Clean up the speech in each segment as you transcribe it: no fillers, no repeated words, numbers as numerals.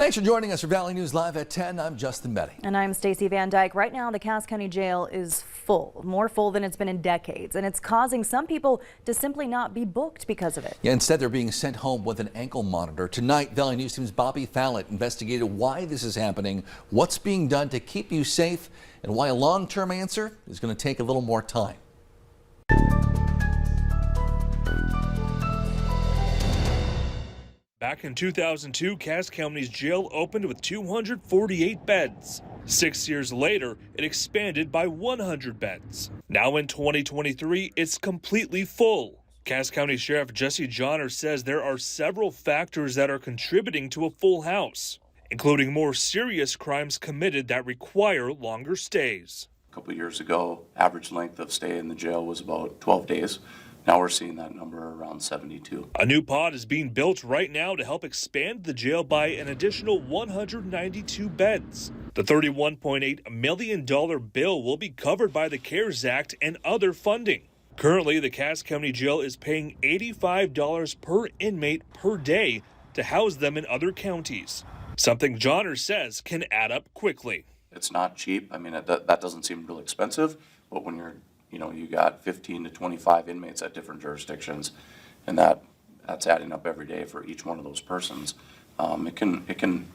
Thanks for joining us for Valley News Live at 10. I'm Justin Betty. And I'm Stacey Van Dyke. Right now, the Cass County Jail is full, more full than it's been in decades, and it's causing some people to simply not be booked because of it. Yeah, instead they're being sent home with an ankle monitor. Tonight, Valley News Team's Bobby Fallett investigated why this is happening, what's being done to keep you safe, and why a long-term answer is going to take a little more time. Back in 2002, Cass County's jail opened with 248 beds. 6 years later, it expanded by 100 beds. Now in 2023, it's completely full. Cass County Sheriff Jesse Johnner says there are several factors that are contributing to a full house, including more serious crimes committed that require longer stays. A couple of years ago, average length of stay in the jail was about 12 days. Now we're seeing that number around 72. A new pod is being built right now to help expand the jail by an additional 192 beds. The $31.8 million bill will be covered by the CARES Act and other funding. Currently, the Cass County Jail is paying $85 per inmate per day to house them in other counties, something Johnner says can add up quickly. It's not cheap. I mean, that doesn't seem real expensive, but when you got 15 to 25 inmates at different jurisdictions, and that's adding up every day for each one of those persons, it can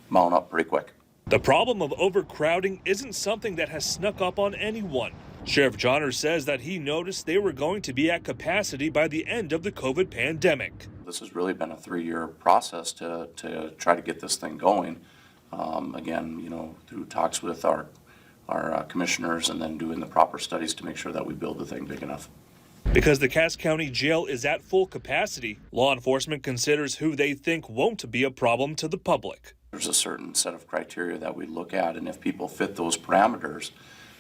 mount up pretty quick. The problem of overcrowding isn't something that has snuck up on anyone. Sheriff Johnner says that he noticed they were going to be at capacity by the end of the COVID pandemic. This has really been a 3-year process to try to get this thing going. Again, through talks with our commissioners and then doing the proper studies to make sure that we build the thing big enough. Because the Cass County Jail is at full capacity, law enforcement considers who they think won't be a problem to the public. There's a certain set of criteria that we look at, and if people fit those parameters,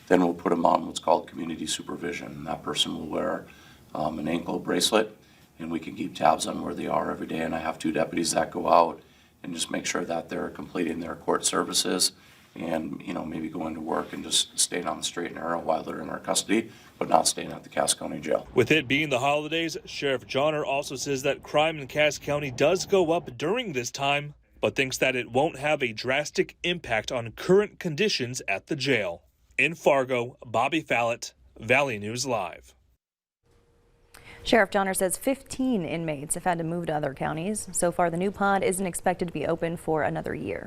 then we'll put them on what's called community supervision. That person will wear an ankle bracelet, and we can keep tabs on where they are every day. And I have 2 deputies that go out and just make sure that they're completing their court services and maybe going to work and just staying on the straight and narrow while they're in our custody, but not staying at the Cass County Jail. With it being the holidays, Sheriff Johnner also says that crime in Cass County does go up during this time, but thinks that it won't have a drastic impact on current conditions at the jail. In Fargo, Bobby Fallett, Valley News Live. Sheriff Johnner says 15 inmates have had to move to other counties. So far, the new pod isn't expected to be open for another year.